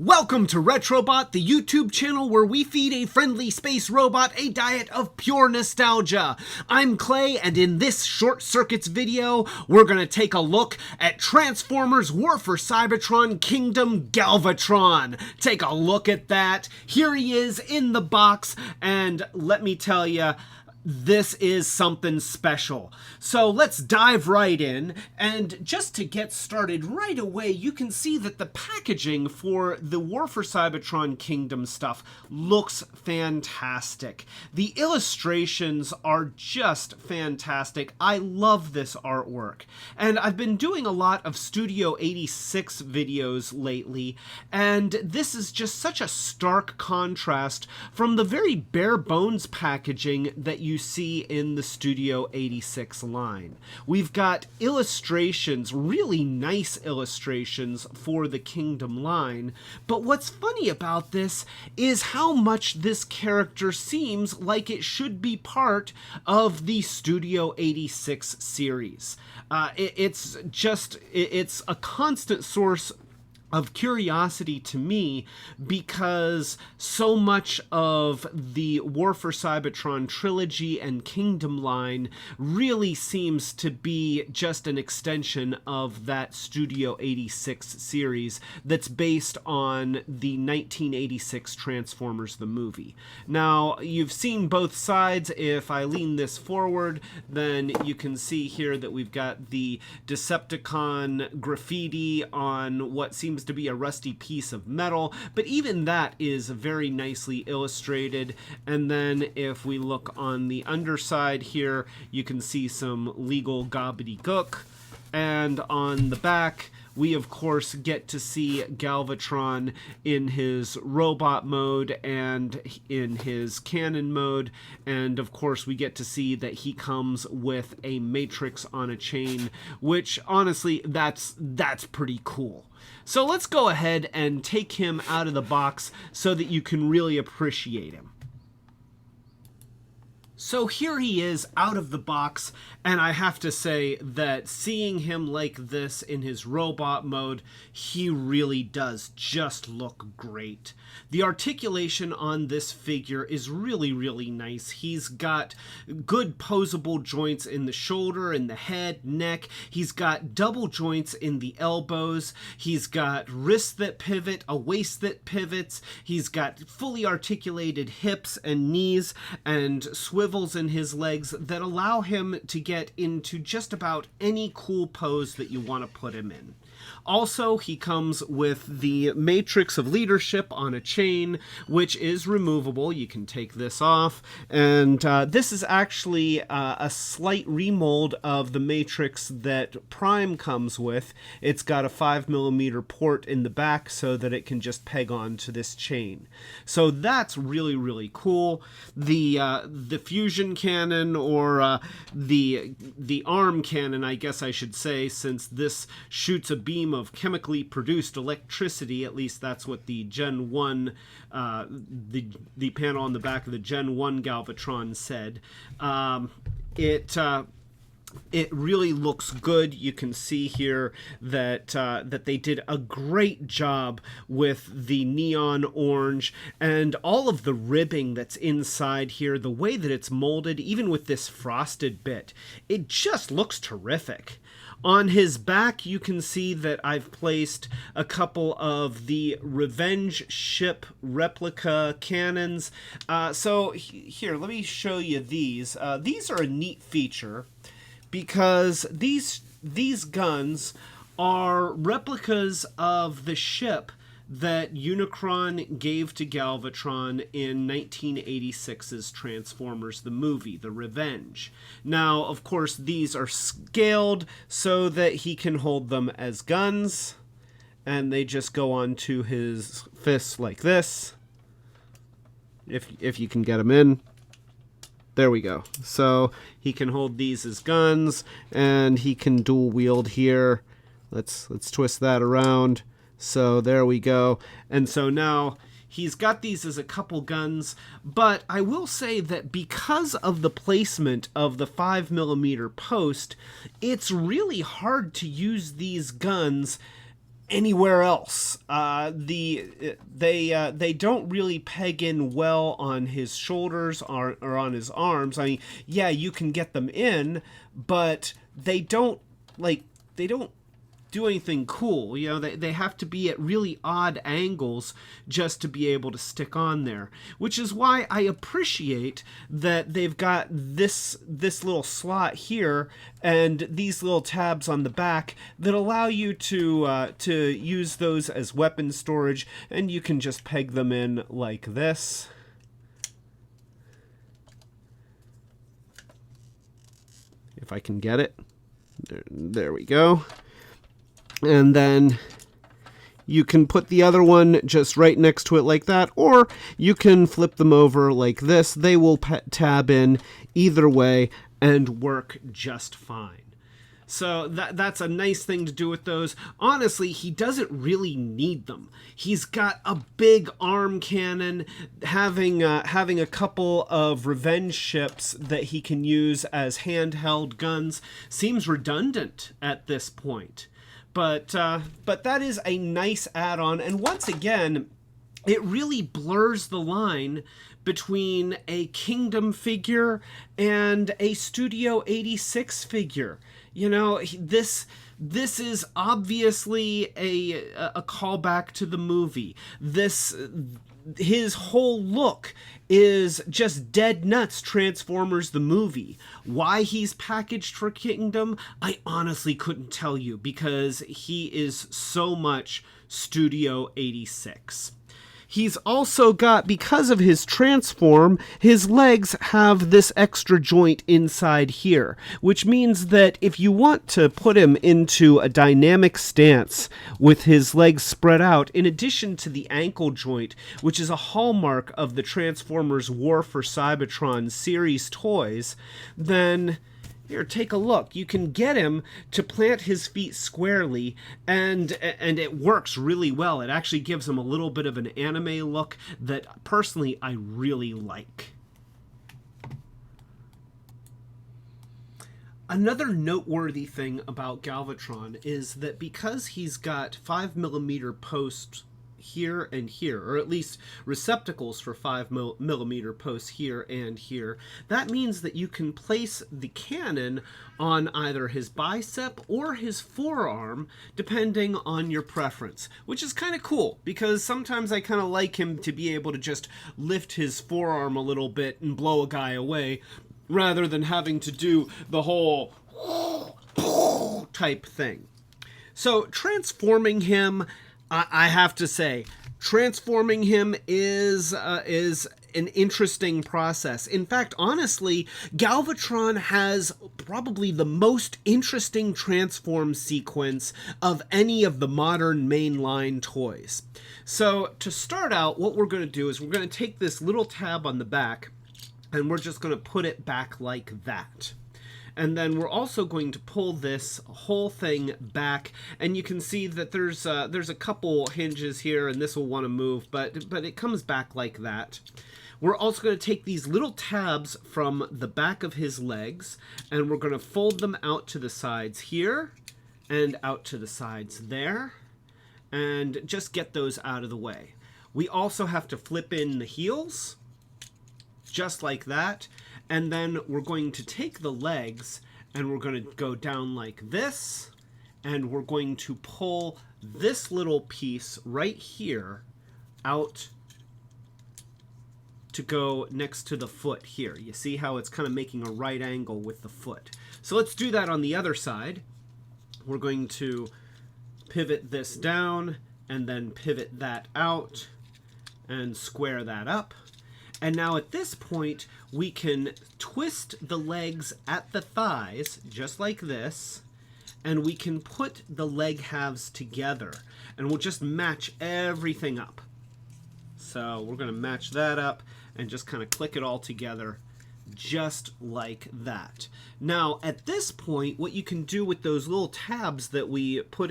Welcome to Retrobot, the YouTube channel where we feed a friendly space robot a diet of pure nostalgia. I'm Clay, and in this Short Circuits video, we're gonna take a look at Transformers War for Cybertron Kingdom Galvatron. Take a look at that. Here he is in the box, and let me tell you, this is something special. So let's dive right in, and just to get started right away, you can see that the packaging for the War for Cybertron Kingdom stuff looks fantastic. The illustrations are just fantastic. I love this artwork, and I've been doing a lot of Studio 86 videos lately, and this is just such a stark contrast from the very bare bones packaging that you see in the Studio 86 line. We've got illustrations, really nice illustrations for the Kingdom line, but what's funny about this is how much this character seems like it should be part of the Studio 86 series. It's a constant source of curiosity to me, because so much of the War for Cybertron Trilogy and Kingdom line really seems to be just an extension of that Studio 86 series that's based on the 1986 Transformers the movie. Now, you've seen both sides. If I lean this forward, then you can see here that we've got the Decepticon graffiti on what seems to be a rusty piece of metal, but even that is very nicely illustrated. And then if we look on the underside here, you can see some legal gobbledygook. And on the back, we of course get to see Galvatron in his robot mode and in his cannon mode, and of course we get to see that he comes with a matrix on a chain, which honestly, that's pretty cool. So let's go ahead and take him out of the box so that you can really appreciate him. So here he is out of the box, and I have to say that seeing him like this in his robot mode, he really does just look great. The articulation on this figure is really, really nice. He's got good posable joints in the shoulder, in the head, neck. He's got double joints in the elbows. He's got wrists that pivot, a waist that pivots. He's got fully articulated hips and knees and swivels in his legs that allow him to get into just about any cool pose that you want to put him in. Also, he comes with the Matrix of Leadership on a chain, which is removable. You can take this off, and this is actually a slight remold of the Matrix that Prime comes with. It's got a 5mm port in the back so that it can just peg onto this chain. So that's really, really cool. The fusion cannon, or the arm cannon, I guess I should say, since this shoots a beam of chemically produced electricity. At least that's what the Gen 1, the panel on the back of the Gen 1 Galvatron said. It really looks good. You can see here that that they did a great job with the neon orange and all of the ribbing that's inside here. The way that it's molded, even with this frosted bit, it just looks terrific. On his back, you can see that I've placed a couple of the Revenge ship replica cannons. So here, let me show you these. These are a neat feature, because these guns are replicas of the ship that Unicron gave to Galvatron in 1986's Transformers the movie, The Revenge. Now, of course, these are scaled so that he can hold them as guns, and they just go onto his fists like this, if you can get them in. There we go. So he can hold these as guns, and he can dual wield here. Let's twist that around. So there we go. And so now he's got these as a couple guns, but I will say that because of the placement of the 5mm post, it's really hard to use these guns anywhere else. They don't really peg in well on his shoulders or on his arms. I mean, yeah, you can get them in, but they don't do anything cool. You know, they have to be at really odd angles just to be able to stick on there, which is why I appreciate that they've got this little slot here and these little tabs on the back that allow you to use those as weapon storage, and you can just peg them in like this. If I can get it. There we go. And then you can put the other one just right next to it like that, or you can flip them over like this. They will tab in either way and work just fine. So that's a nice thing to do with those. Honestly, he doesn't really need them. He's got a big arm cannon, having a couple of revenge ships that he can use as handheld guns seems redundant at this point. But that is a nice add-on, and once again, it really blurs the line between a Kingdom figure and a Studio 86 figure. You know, this is obviously a callback to the movie. His whole look is just dead nuts Transformers the movie. Why he's packaged for Kingdom, I honestly couldn't tell you, because he is so much Studio 86. He's also got, because of his transform, his legs have this extra joint inside here, which means that if you want to put him into a dynamic stance with his legs spread out, in addition to the ankle joint, which is a hallmark of the Transformers War for Cybertron series toys, then here, take a look. You can get him to plant his feet squarely, and it works really well. It actually gives him a little bit of an anime look that, personally, I really like. Another noteworthy thing about Galvatron is that because he's got 5mm posts here and here, or at least receptacles for 5mm posts here and here, that means that you can place the cannon on either his bicep or his forearm, depending on your preference, which is kind of cool, because sometimes I kind of like him to be able to just lift his forearm a little bit and blow a guy away, rather than having to do the whole type thing. So transforming him, I have to say, transforming him is an interesting process. In fact, honestly, Galvatron has probably the most interesting transform sequence of any of the modern mainline toys. So to start out, what we're going to do is we're going to take this little tab on the back, and we're just going to put it back like that. And then we're also going to pull this whole thing back, and you can see that there's a couple hinges here, and this will want to move, but it comes back like that. We're also going to take these little tabs from the back of his legs, and we're going to fold them out to the sides here, and out to the sides there, and just get those out of the way. We also have to flip in the heels, just like that. And then we're going to take the legs and we're going to go down like this, and we're going to pull this little piece right here out to go next to the foot here. You see how it's kind of making a right angle with the foot. So let's do that on the other side. We're going to pivot this down and then pivot that out and square that up. And now at this point, we can twist the legs at the thighs, just like this, and we can put the leg halves together, and we'll just match everything up. So we're going to match that up and just kind of click it all together, just like that. Now, at this point, what you can do with those little tabs that we put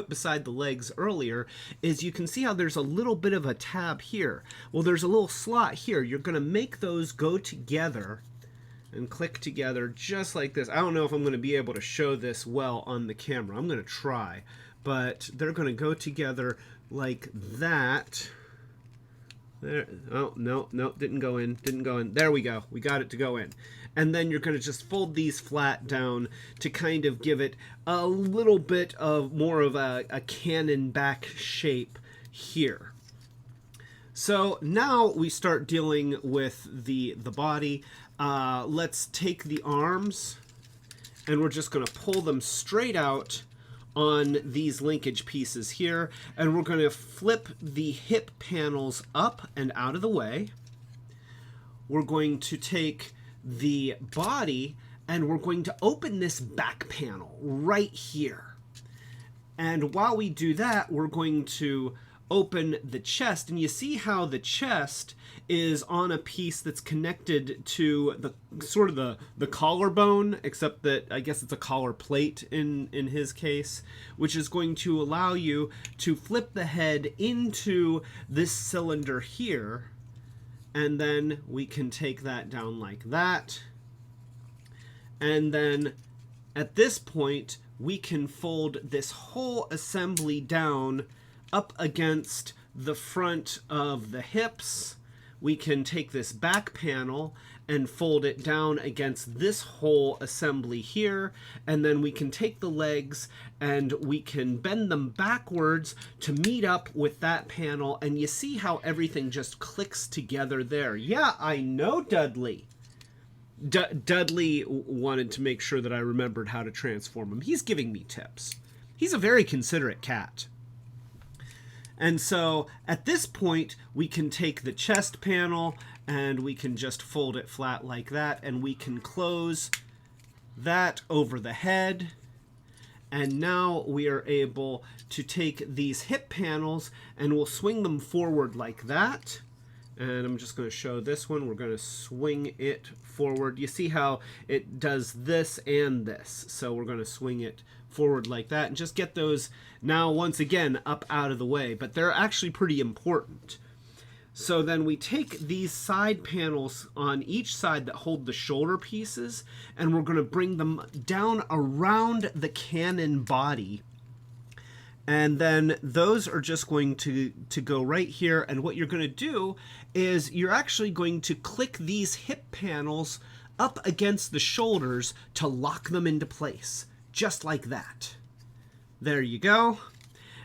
beside the legs earlier is you can see how there's a little bit of a tab here. Well, there's a little slot here. You're going to make those go together and click together just like this. I don't know if I'm going to be able to show this well on the camera. I'm going to try. but they're going to go together like that. There. Oh, no, didn't go in. There we go. We got it to go in. And then you're going to just fold these flat down to kind of give it a little bit of more of a cannon back shape here. So now we start dealing with the body. Let's take the arms, and we're just going to pull them straight out on these linkage pieces here, and we're going to flip the hip panels up and out of the way. We're going to take the body and we're going to open this back panel right here. And while we do that, we're going to open the chest, and you see how the chest is on a piece that's connected to the sort of the collarbone, except that I guess it's a collar plate in his case, which is going to allow you to flip the head into this cylinder here, and then we can take that down like that. And then at this point we can fold this whole assembly down up against the front of the hips. We can take this back panel and fold it down against this whole assembly here, and then we can take the legs and we can bend them backwards to meet up with that panel, and you see how everything just clicks together there. Yeah, I know, Dudley. Dudley wanted to make sure that I remembered how to transform him. He's giving me tips. He's a very considerate cat. And so at this point, we can take the chest panel and we can just fold it flat like that, and we can close that over the head. And now we are able to take these hip panels and we'll swing them forward like that. And I'm just going to show this one. We're going to swing it forward. You see how it does this and this. So we're going to swing it forward like that and just get those now once again up out of the way. But they're actually pretty important. So then we take these side panels on each side that hold the shoulder pieces, and we're going to bring them down around the cannon body. And then those are just going to go right here. And what you're going to do is you're actually going to click these hip panels up against the shoulders to lock them into place, just like that. There you go.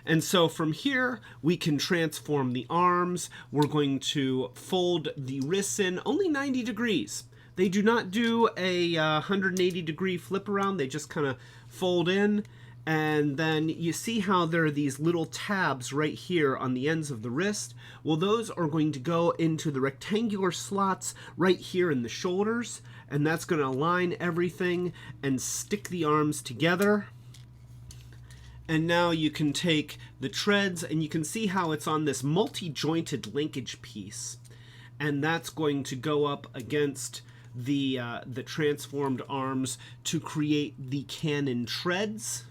And so from here, we can transform the arms. We're going to fold the wrists in only 90 degrees. They do not do a 180 degree flip around. They just kind of fold in. And then you see how there are these little tabs right here on the ends of the wrist. Well, those are going to go into the rectangular slots right here in the shoulders. And that's going to align everything and stick the arms together. And now you can take the treads, and you can see how it's on this multi-jointed linkage piece. And that's going to go up against the transformed arms to create the cannon treads.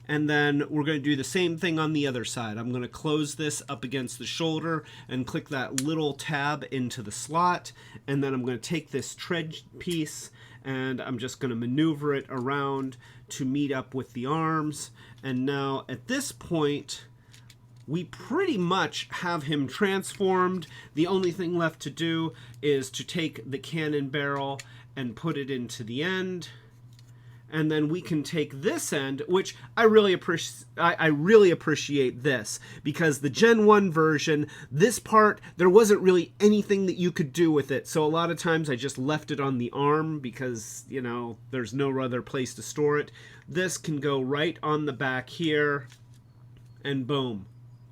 And then we're going to do the same thing on the other side. I'm going to close this up against the shoulder and click that little tab into the slot. And then I'm going to take this tread piece and I'm just going to maneuver it around to meet up with the arms. And now at this point, we pretty much have him transformed. The only thing left to do is to take the cannon barrel and put it into the end. And then we can take this end, which I really appreciate this, because the Gen 1 version, this part, there wasn't really anything that you could do with it. So a lot of times I just left it on the arm because, you know, there's no other place to store it. This can go right on the back here, and boom.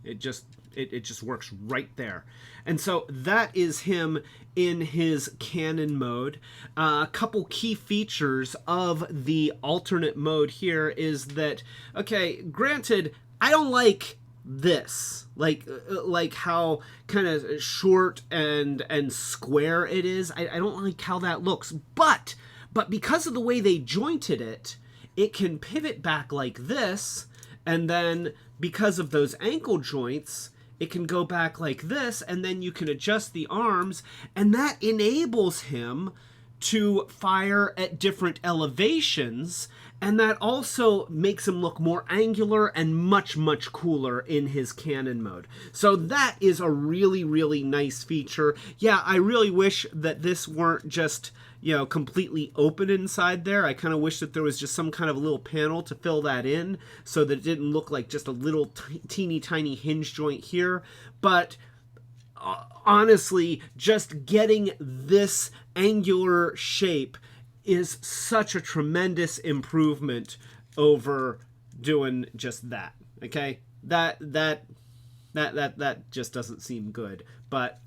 It just works right there. And so that is him in his cannon mode. A couple key features of the alternate mode here is that, okay, granted, I don't like this, like how kind of short and square it is. I don't like how that looks, but because of the way they jointed it, it can pivot back like this, and then because of those ankle joints, it can go back like this, and then you can adjust the arms, and that enables him to fire at different elevations, and that also makes him look more angular and much, much cooler in his cannon mode. So that is a really, really nice feature. Yeah, I really wish that this weren't just, you know, completely open inside there. I kind of wish that there was just some kind of little panel to fill that in so that it didn't look like just a little teeny tiny hinge joint here. But honestly, just getting this angular shape is such a tremendous improvement over doing just that. Okay, that just doesn't seem good. But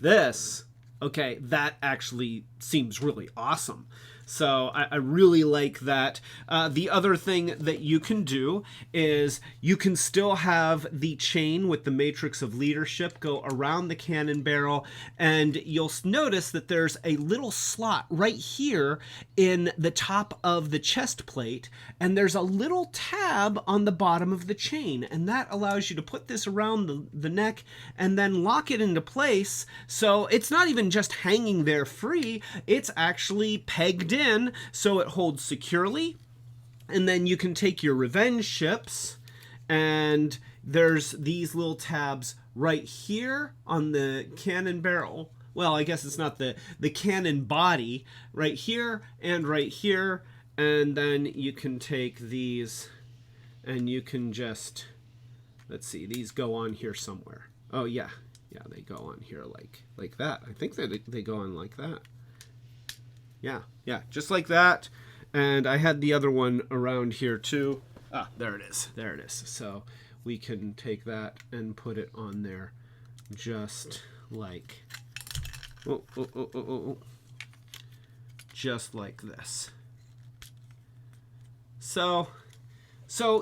this, okay, that actually seems really awesome. So I really like that. The other thing that you can do is you can still have the chain with the matrix of leadership go around the cannon barrel, and you'll notice that there's a little slot right here in the top of the chest plate, and there's a little tab on the bottom of the chain, and that allows you to put this around the neck and then lock it into place. So it's not even just hanging there free, it's actually pegged in so it holds securely. And then you can take your revenge ships, and there's these little tabs right here on the cannon barrel. Well, I guess it's not the cannon body, right here and right here. And then you can take these and you can just, let's see, these go on here somewhere. Oh yeah, they go on here like that. I think that they go on like that. Yeah, just like that. And I had the other one around here too. Ah, there it is. So we can take that and put it on there just like, just like this. So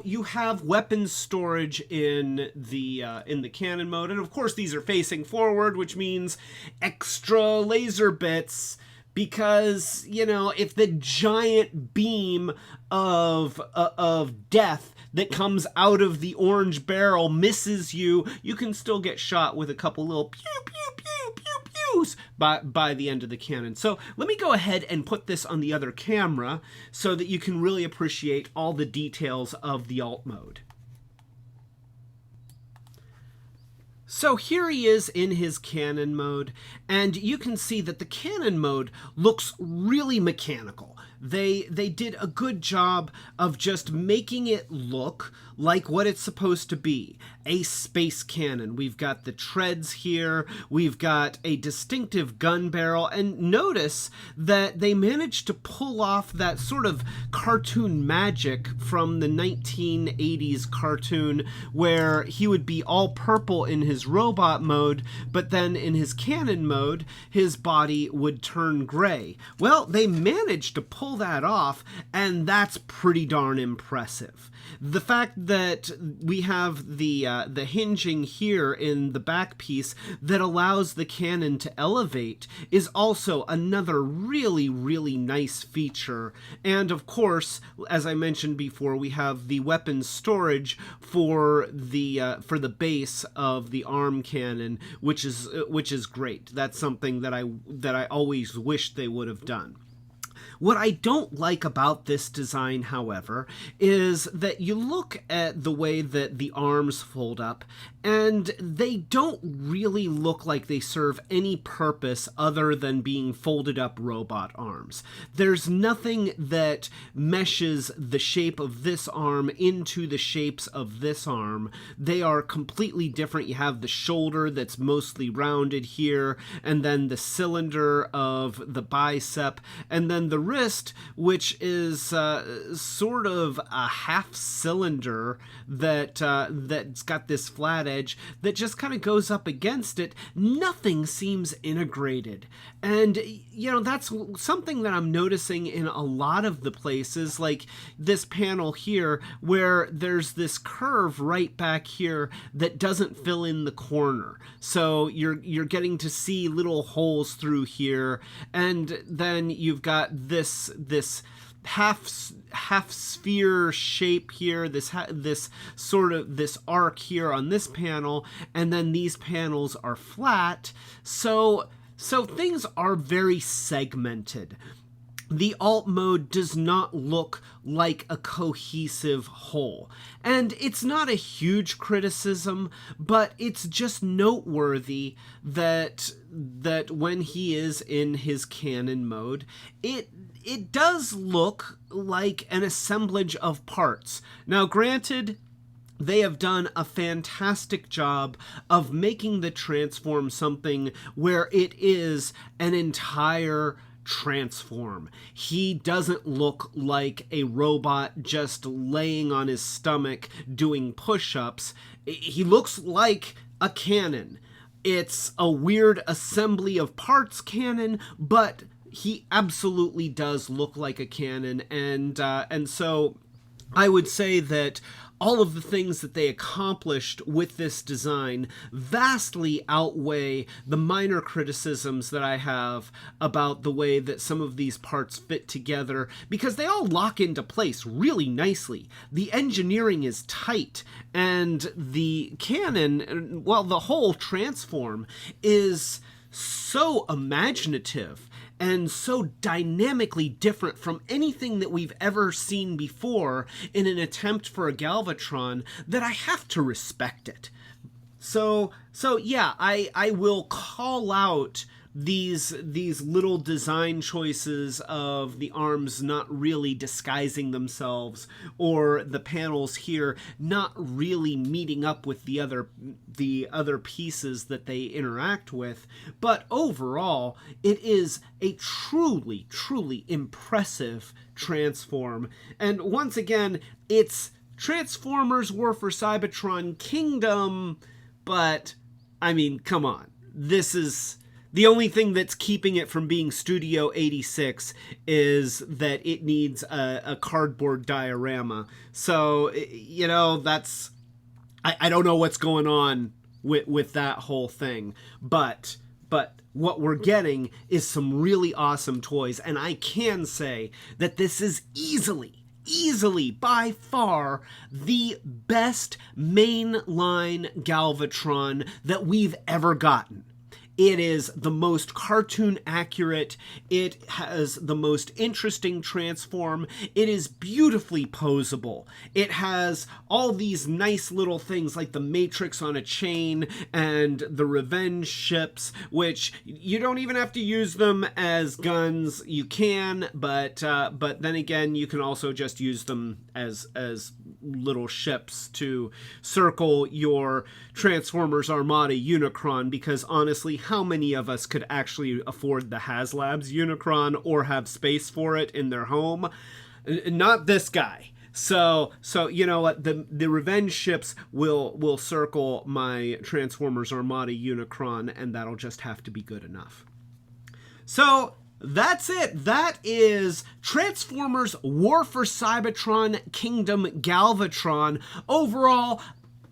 you have weapons storage in the cannon mode, and of course these are facing forward, which means extra laser bits. Because, you know, if the giant beam of death that comes out of the orange barrel misses you, you can still get shot with a couple little pew, pew, pew, pew, pews by the end of the cannon. So let me go ahead and put this on the other camera so that you can really appreciate all the details of the alt mode. So here he is in his cannon mode, and you can see that the cannon mode looks really mechanical. They did a good job of just making it look like what it's supposed to be, a space cannon. We've got the treads here, we've got a distinctive gun barrel, and notice that they managed to pull off that sort of cartoon magic from the 1980s cartoon where he would be all purple in his robot mode, but then in his cannon mode, his body would turn gray. Well, they managed to pull that off, and that's pretty darn impressive. The fact that we have the hinging here in the back piece that allows the cannon to elevate is also another really, really nice feature. And of course, as I mentioned before, we have the weapons storage for the base of the arm cannon, which is great. That's something that I always wish they would have done. What I don't like about this design, however, is that you look at the way that the arms fold up, and they don't really look like they serve any purpose other than being folded up robot arms. There's nothing that meshes the shape of this arm into the shapes of this arm. They are completely different. You have the shoulder that's mostly rounded here, and then the cylinder of the bicep, and then the wrist, which is sort of a half cylinder that's got this flat edge that just kind of goes up against it. Nothing seems integrated. And, you know, that's something that I'm noticing in a lot of the places, like this panel here, where there's this curve right back here that doesn't fill in the corner. So you're getting to see little holes through here, and then you've got this half sphere shape here, this sort of this arc here on this panel, and then these panels are flat. So So things are very segmented. The alt mode does not look like a cohesive whole. And it's not a huge criticism, but it's just noteworthy that when he is in his canon mode, it does look like an assemblage of parts. Now, granted, they have done a fantastic job of making the transform something where it is an entire transform. He doesn't look like a robot just laying on his stomach doing push-ups. He looks like a cannon. It's a weird assembly of parts cannon, but he absolutely does look like a cannon, and so I would say that all of the things that they accomplished with this design vastly outweigh the minor criticisms that I have about the way that some of these parts fit together, because they all lock into place really nicely. The engineering is tight, and the cannon, well, the whole transform is so imaginative and so dynamically different from anything that we've ever seen before in an attempt for a Galvatron that I have to respect it. So yeah, I will call out these little design choices of the arms not really disguising themselves, or the panels here not really meeting up with the other pieces that they interact with. But overall, it is a truly impressive transform. And once again, it's Transformers War for Cybertron Kingdom, but I mean, come on. This is the only thing that's keeping it from being Studio 86 is that it needs a cardboard diorama. So, you know, that's... I don't know what's going on with that whole thing. But what we're getting is some really awesome toys. And I can say that this is easily, by far, the best mainline Galvatron that we've ever gotten. It is the most cartoon accurate. It has the most interesting transform. It is beautifully posable. It has all these nice little things like the Matrix on a chain and the revenge ships, which you don't even have to use them as guns. You can, but then again, you can also just use them as little ships to circle your Transformers Armada Unicron, because honestly, how many of us could actually afford the HasLabs Unicron or have space for it in their home? Not this guy. So you know what, the revenge ships will circle my Transformers Armada Unicron, and that'll just have to be good enough. So that's it. That is Transformers War for Cybertron Kingdom Galvatron. Overall,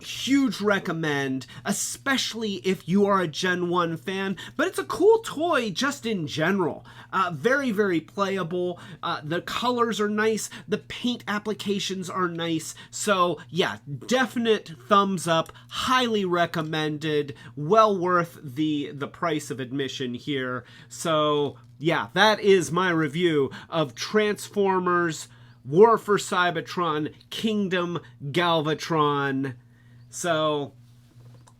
huge recommend, especially if you are a Gen 1 fan, but it's a cool toy just in general. Very playable. The colors are nice. The paint applications are nice. So yeah, definite thumbs up. Highly recommended. Well worth the price of admission here. So yeah, that is my review of Transformers War for Cybertron Kingdom Galvatron. So,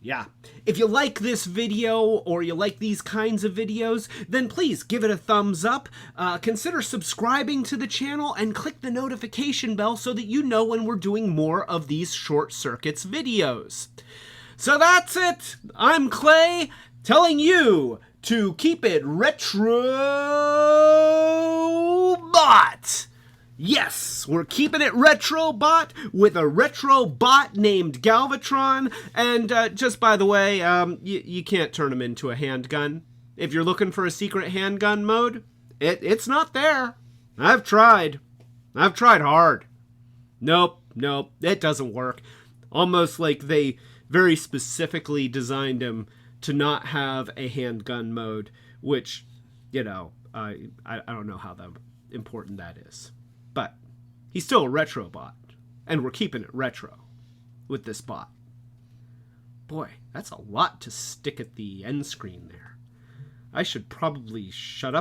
yeah. If you like this video, or you like these kinds of videos, then please give it a thumbs up. Consider subscribing to the channel and click the notification bell so that you know when we're doing more of these Short Circuits videos. So that's it. I'm Clay, telling you to keep it Retrobot. Yes, we're keeping it Retrobot with a Retrobot named Galvatron. And just by the way, you can't turn him into a handgun. If you're looking for a secret handgun mode, it's not there. I've tried hard. Nope, it doesn't work. Almost like they very specifically designed him to not have a handgun mode, which, you know, I don't know how important that is. But he's still a Retrobot, and we're keeping it retro with this bot. Boy, that's a lot to stick at the end screen there. I should probably shut up